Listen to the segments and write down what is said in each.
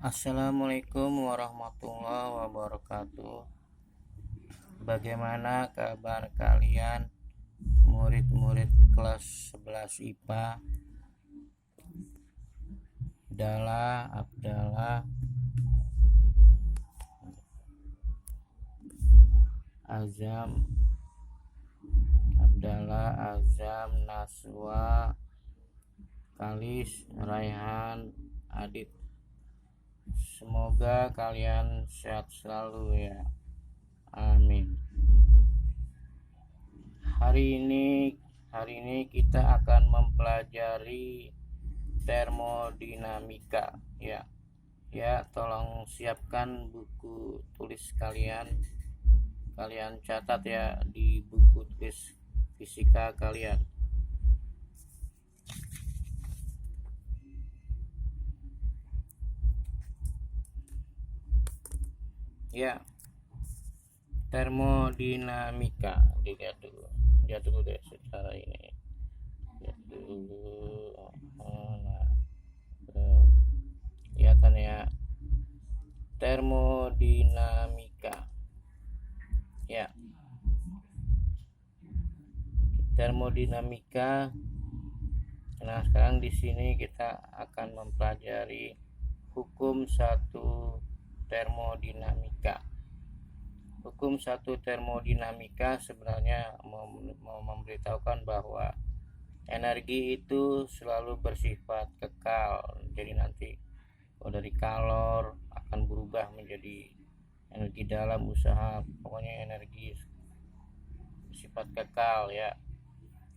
Assalamualaikum warahmatullahi wabarakatuh. Bagaimana kabar kalian, murid-murid kelas 11 IPA? Abdallah, Azam, Naswa, Kalis, Raihan, Adit. Semoga kalian sehat selalu ya. Amin. Hari ini kita akan mempelajari termodinamika ya. Tolong siapkan buku tulis kalian catat ya di buku tulis fisika kalian. Ya, termodinamika dilihat dulu deh secara ini. Lihat dulu. Kelihatan ya, termodinamika. Ya, termodinamika. Nah, sekarang di sini kita akan mempelajari hukum 1 termodinamika. Hukum 1 termodinamika sebenarnya mau memberitahukan bahwa energi itu selalu bersifat kekal. Jadi nanti kalau dari kalor akan berubah menjadi energi dalam usaha, pokoknya energi bersifat kekal ya.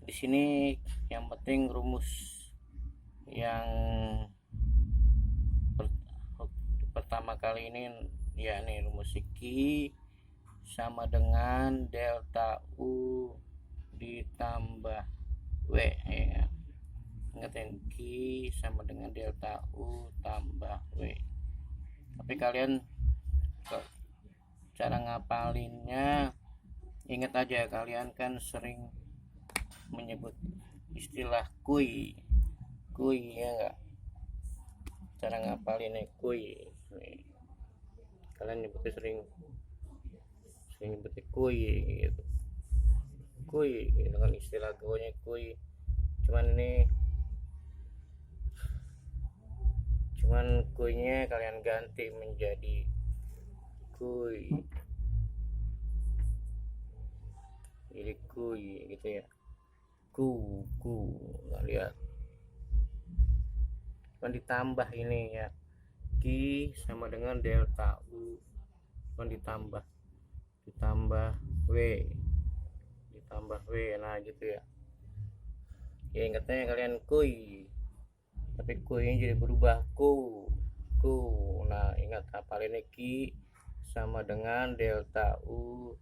Di sini yang penting rumus yang pertama kali ini ya, nih rumus Q sama dengan delta U ditambah W ya. Ingatin, Q sama dengan delta U tambah W. Tapi kalian cara ngapalinnya ingat aja, kalian kan sering menyebut istilah kui ya enggak? Cara ngapalinnya kui. Kalian nyebutnya sering nyebutnya kui gitu. Kui itu kan istilah gaulnya kui. Cuman kuinya kalian ganti menjadi kui. Jadi kui gitu ya. Ku nggak lihat. Cuman ditambah ini ya. Q sama dengan delta U, cuman ditambah W, nah gitu ya. Ya ingatnya kalian kui, tapi kui ini jadi berubah ku. Nah ingat hafal ini, Q sama dengan delta U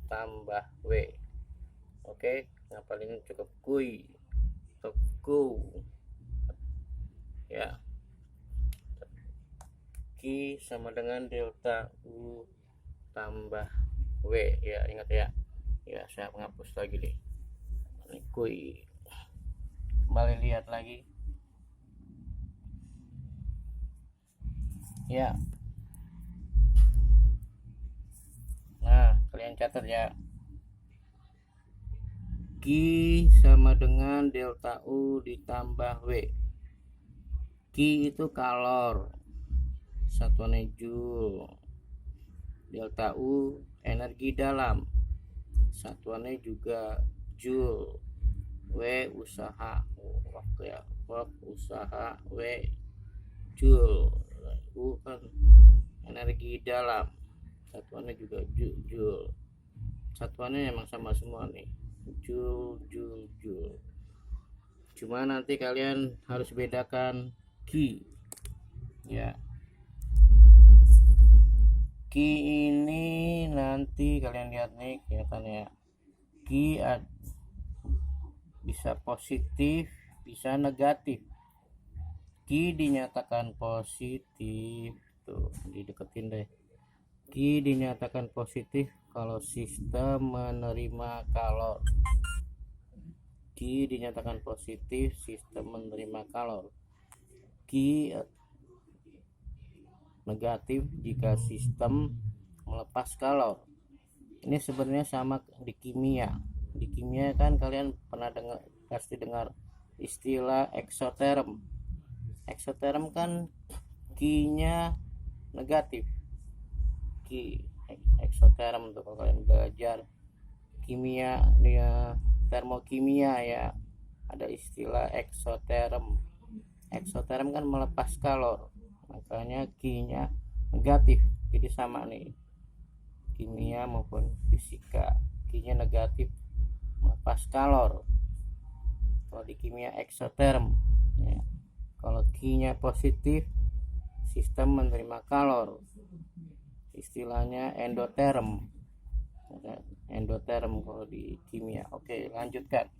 tambah W. Oke, ngapalin cukup kui atau ku ya. Q sama dengan delta U tambah W ya, ingat ya. Ya, saya menghapus lagi deh. Ini kui. Kembali lihat lagi. Ya. Nah, kalian catat ya. Q sama dengan delta U ditambah W. Q itu kalor, satuannya joule. Delta U energi dalam, satuannya juga joule. W usaha, waktu ya, usaha, W joule. U kan energi dalam, satuannya juga joule. Satuannya emang sama semua nih, joule. Cuma nanti kalian harus bedakan Q ya. Q ini nanti kalian lihat nih, kelihatannya Q bisa positif, bisa negatif. Q dinyatakan positif, tuh dideketin deh. Q dinyatakan positif kalau sistem menerima kalor. Q dinyatakan positif, sistem menerima kalor. Q negatif jika sistem melepas kalor. Ini sebenarnya sama di kimia. Di kimia kan kalian pasti dengar istilah eksoterm. Eksoterm kan Q-nya negatif. Q eksoterm tuh kalau kalian belajar kimia, dia termokimia ya, ada istilah eksoterm. Eksoterm kan melepas kalor, makanya Q-nya negatif. Jadi sama nih, kimia maupun fisika, Q-nya negatif melepas kalor. Kalau di kimia eksoterm ya. Kalau Q-nya positif, sistem menerima kalor, istilahnya endoterm. Endoterm kalau di kimia. Oke, lanjutkan.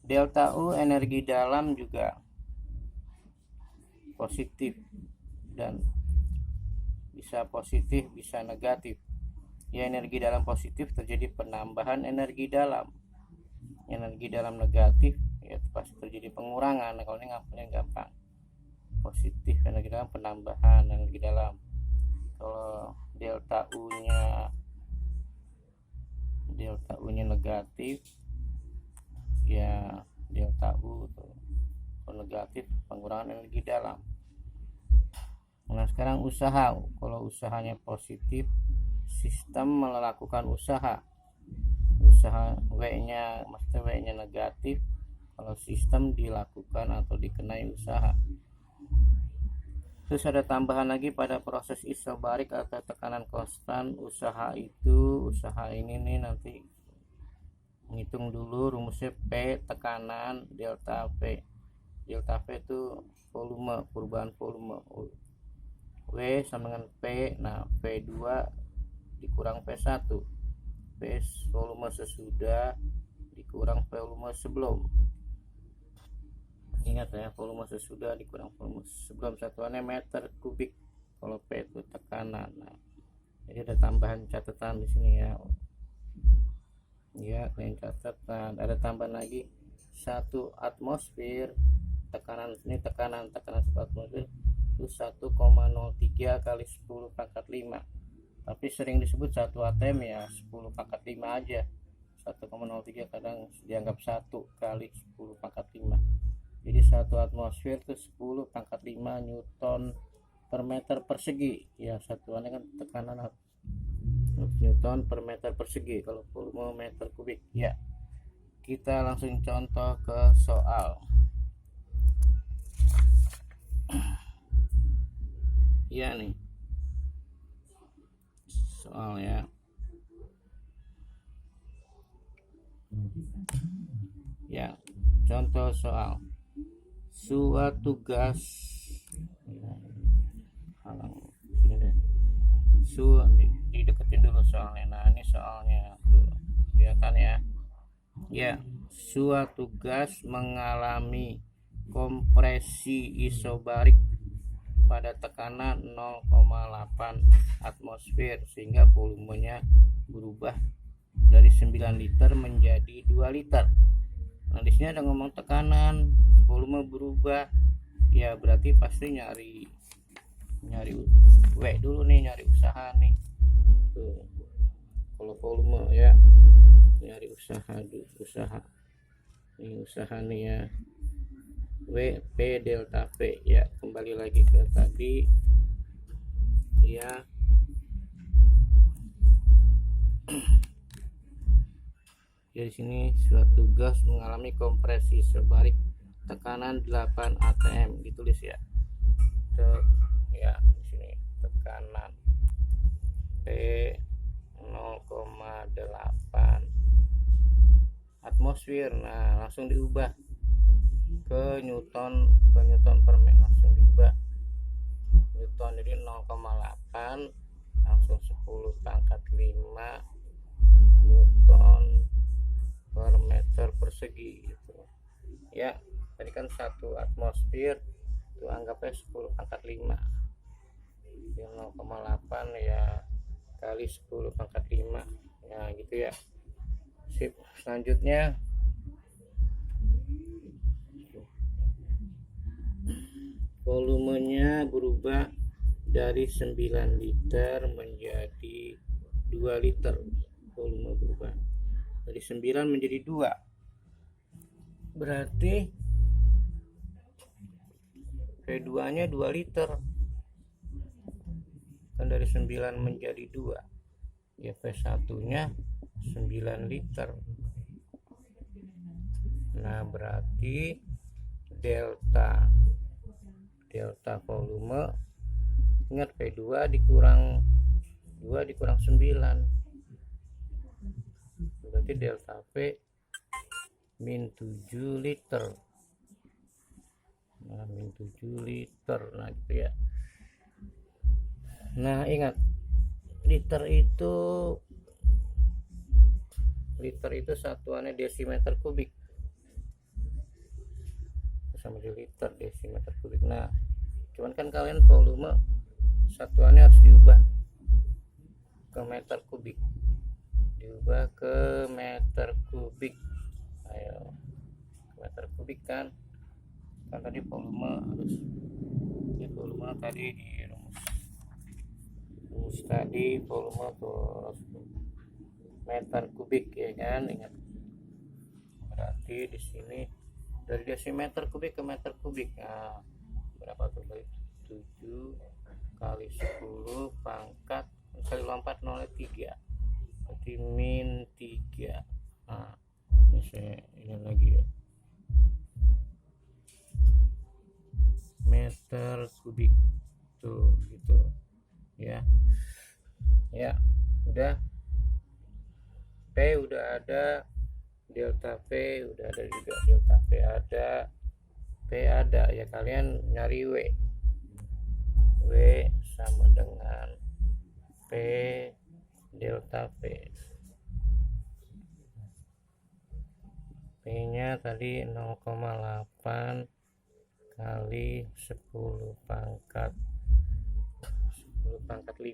Delta U energi dalam juga positif dan bisa positif bisa negatif. Ya, energi dalam positif terjadi penambahan energi dalam. Energi dalam negatif ya pasti terjadi pengurangan. Kalau ini paling gampang. Positif energi dalam, penambahan energi dalam. Kalau delta U-nya negatif ya delta U tuh negatif, pengurangan energi dalam. Nah, sekarang usaha. Kalau usahanya positif, sistem melakukan usaha W-nya, maksudnya W-nya negatif kalau sistem dilakukan atau dikenai usaha. Terus ada tambahan lagi pada proses isobarik atau tekanan konstan. Usaha ini nih nanti menghitung dulu rumusnya P tekanan, delta V. Delta V itu volume, perubahan volume. W sama dengan P. Nah, V2 dikurang P1. P volume sesudah dikurang volume sebelum. Ingat ya, volume sesudah dikurang volume sebelum. Satuannya meter kubik kalau P itu tekanan. Nah, jadi ada tambahan catatan di sini ya. Ya, kalian catat. Nah, ada tambahan lagi 1 atmosfer. Tekanan ini tekanan 1 atmosfer itu 1,03 kali 10 pangkat 5. Tapi sering disebut 1 atm ya, 10 pangkat 5 aja. 1,03 kadang dianggap 1 kali 10 pangkat 5. Jadi 1 atmosfer itu 10 pangkat 5 Newton per meter persegi. Ya, satuannya kan tekanan Newton per meter persegi kalau volume meter kubik. Ya, kita langsung contoh ke soal. Ya nih soal ya. Ya, contoh soal. Suatu gas dideketin dulu soalnya. Nah, ini soalnya tuh kelihatan ya. Ya, suatu gas mengalami kompresi isobarik pada tekanan 0,8 atmosfer sehingga volumenya berubah dari 9 liter menjadi 2 liter. Nah, di sini ada ngomong tekanan, volume berubah. Ya, berarti pasti nyari W dulu nih, nyari usaha nih. Tuh. Kalau volume ya, nyari usaha. Ini usaha nih ya. W P delta V ya, kembali lagi ke tadi ya. Jadi sini suatu gas mengalami kompresi isobarik tekanan 8 atm ditulis ya. Ya, di sini tekanan P 0,8 atmosfer. Nah, langsung diubah ke Newton per meter, langsung diubah Newton, jadi 0,8 langsung 10 pangkat 5 Newton per meter persegi gitu ya. Tadi kan 1 atmosfer itu anggapnya 10 pangkat 5 ya, 0,8 ya kali 10 pangkat 5 ya gitu ya. Sip, selanjutnya volumenya berubah dari 9 liter menjadi 2 liter, volume berubah dari 9 menjadi 2, berarti V2 nya 2 liter kan, dari 9 menjadi 2 ya, V1 nya 9 liter. Nah berarti delta volume, ingat V2 dikurang 2 dikurang 9, berarti delta V min 7 liter. Nah min 7 liter, nah gitu ya. Nah ingat, liter itu satuannya desimeter kubik, sama di liter desimeter kubik. Nah cuman kan kalian volume satuannya harus diubah ke meter kubik, ayo meter kubik kan tadi volume tadi di rumus tadi volume terus meter kubik ya kan, ingat. Berarti di sini dari desimeter kubik ke meter kubik, nah berapa tuh, 7 kali 10 pangkat kali lompat 0,3, berarti min 3. Nah ini lagi ya, meter kubik tuh gitu ya. Udah, P udah ada, delta V udah ada juga, delta V ada, P ada ya. Kalian nyari W sama dengan P delta V. P nya tadi 0,8 kali 10 pangkat 5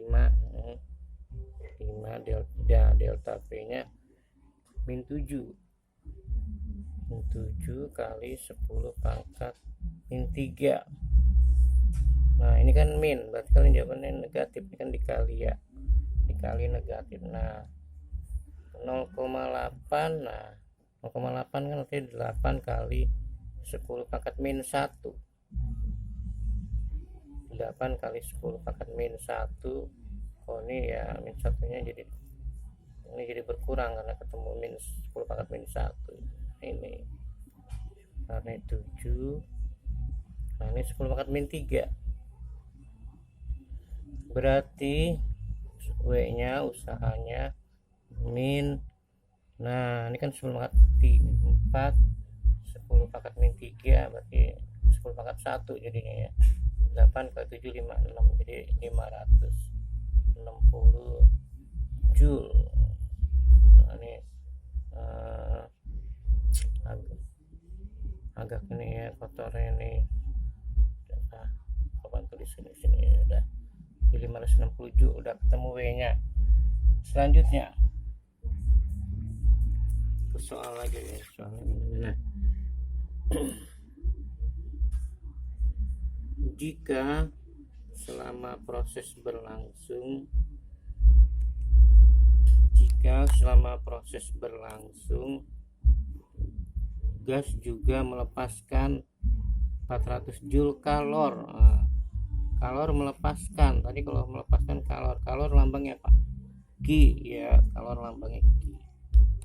delta V nya min 7 kali 10 pangkat min 3. Nah ini kan min, berarti kalian jawabannya negatif, ini kan dikali negatif. Nah 0,8, nah 0,8 kan nanti 8 kali 10 pangkat min 1, 8 kali 10 pangkat min 1. Oh ini ya min 1 nya jadi berkurang karena ketemu min 10 pangkat min 1 ini, karena 7. Nah ini 10 pangkat min 3, berarti W nya usahanya min, nah ini kan 10 pangkat 4, 10 pangkat min 3 berarti 10 pangkat 1 jadinya ya, 8 kali 7 56, jadi 560 joule. Nah ini agak ini ya kotornya ini, bantu di sini ya, udah di 560 joule, udah ketemu W nya. Selanjutnya soal lagi ya, soalnya jika selama proses berlangsung gas juga melepaskan 400 joule kalor. Kalor melepaskan, tadi kalau melepaskan kalor lambangnya apa? Q ya, kalor lambangnya Q.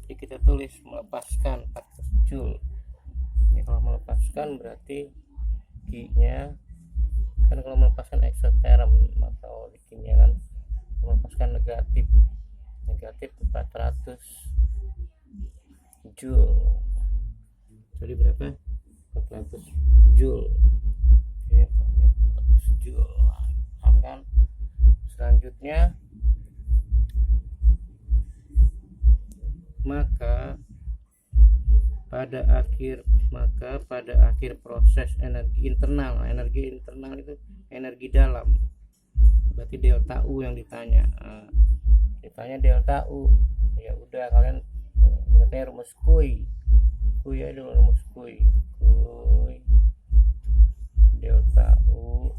Jadi kita tulis melepaskan 400 joule. Ini kalau melepaskan berarti Q nya kan, kalau melepaskan eksoterm atau di kimia kan melepaskan negatif 400 joule. Jadi berapa? 400 joule. Oke, 400 joule. Paham kan? Selanjutnya maka pada akhir proses energi internal itu energi dalam, berarti delta U yang ditanya. Delta U, ya udah kalian ingatnya rumus kuy ya dulu, rumus kuy delta U,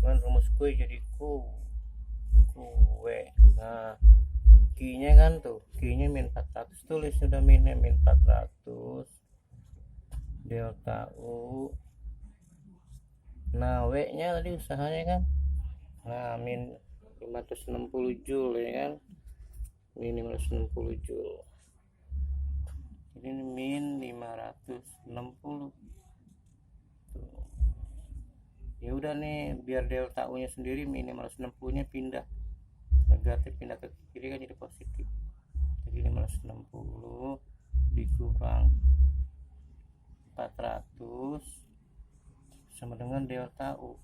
cuman rumus kuy jadi kuwe. Nah Q-nya kan tuh, Q-nya min 400, tulis sudah minnya min 400 delta U. Nah W-nya tadi usahanya kan, nah min 560 joule ya kan, min 560 joule. Ini min 560. Tuh. Ya udah nih, biar delta U nya sendiri min 560 nya pindah negatif, pindah ke kiri kan jadi positif. Jadi 560 dikurang 400 sama dengan delta U.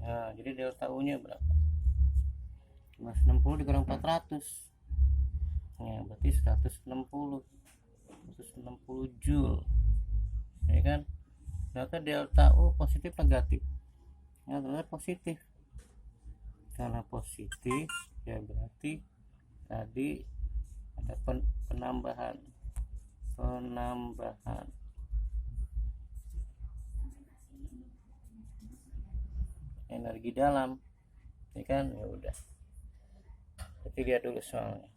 Nah jadi delta U nya berapa? 560 dikurang 400, ya berarti 160 joule ya kan. Ternyata delta U positif negatif, ya ternyata positif. Karena positif ya berarti tadi ada penambahan energi dalam ya kan. Ya udah, tapi lihat dulu soalnya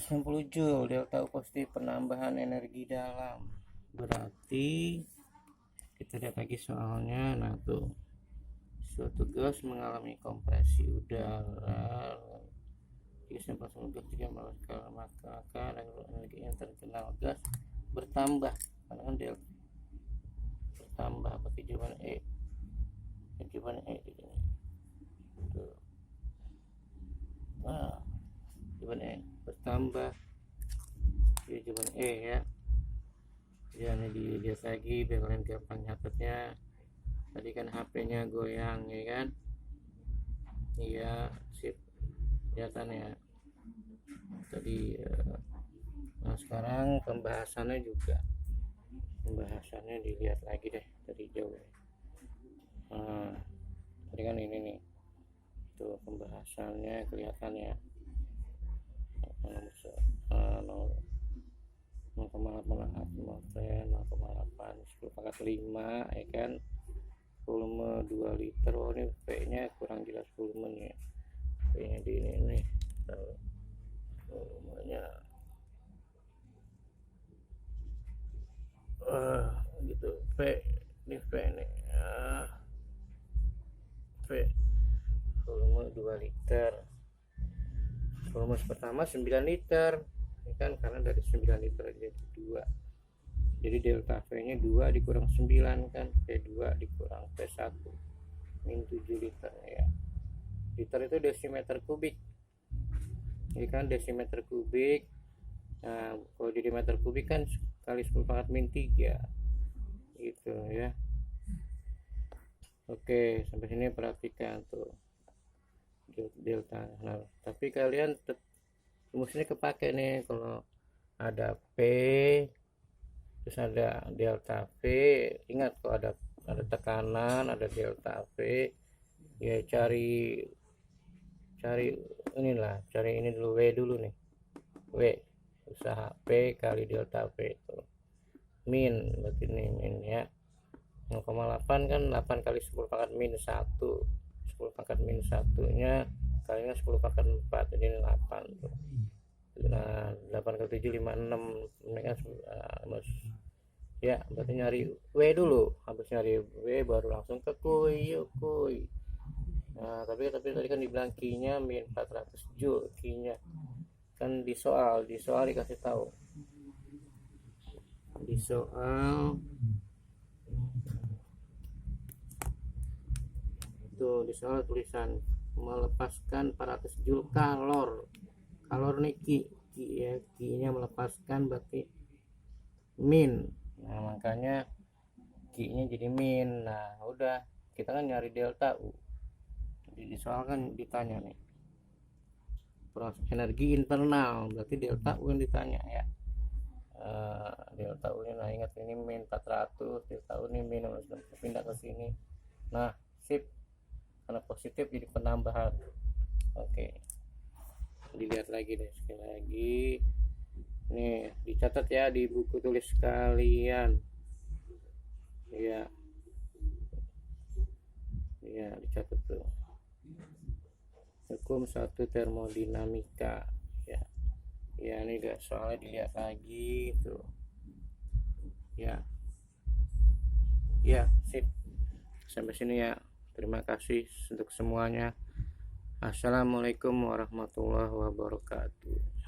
90 joule delta U positif, penambahan energi dalam, berarti kita lihat lagi soalnya. Nah tuh, suatu gas mengalami kompresi udara, gasnya pasang gas jika maka akan energi yang terkenal gas bertambah, karena kan delta bertambah, berarti jawaban E di sini. Tuh. Nah, jawaban E bertambah, jadi jawaban E ya. Jangan dilihat lagi biar kalian gampang nyatetnya. Tadi kan HP-nya goyang ya kan. Iya, sip, kelihatan ya tadi. Nah sekarang pembahasannya dilihat lagi deh dari jauh. Nah tadi kan ini nih tuh pembahasannya kelihatan ya. 0,8 atmosfer, 0,8 10⁻5 ya kan, volume 2 liter. Oh ini V nya kurang jelas volumenya, V nya di ini nih, volumenya gitu. V ini V nih, V volume 2 liter, volume pertama 9 liter ya kan, karena dari 9 liter jadi 2, jadi delta V nya 2 dikurang 9 kan, V2 dikurang V1 min 7 liter ya. Liter itu desimeter kubik ya kan, desimeter kubik. Nah kalau jadi meter kubik kan kali 10⁻³ gitu ya. Oke, sampai sini perhatikan tuh delta. Nah tapi kalian rumusnya kepake nih, kalau ada P terus ada delta V, ingat kalau ada tekanan, ada delta V ya, cari inilah, cari ini dulu, W dulu nih, W usaha P kali delta V itu min, berarti ini min ya. 0,8 kan 8 kali 10⁻⁻⁻⁴, 10⁻⁻⁴ nya kalinya 10⁻⁴, jadi 8 tuh. Nah 8 kali 7 56 ini kan ya, berarti nyari W dulu, habis nyari W baru langsung ke kuy. Nah tapi tadi kan dibilang Q-nya min 400 joule, Q-nya kan di soal dikasih tahu, di soal tulisan melepaskan 400 joule kalor nih Q ya, Q-nya melepaskan berarti min. Nah makanya Q-nya jadi min. Nah udah, kita kan nyari delta U, jadi di soal kan ditanya nih proses energi internal, berarti delta U yang ditanya ya. Delta U nya, nah ingat ini min 400, delta U ini min, pindah ke sini. Nah sip, karena positif jadi penambahan. Oke, dilihat lagi deh sekali lagi nih, dicatat ya di buku tulis kalian ya. ya, dicatat tuh. Hukum 1 termodinamika ya. Ya ini gak soalnya dilihat lagi tuh. Ya. Ya, sip. Sampai sini ya. Terima kasih untuk semuanya. Assalamualaikum warahmatullahi wabarakatuh.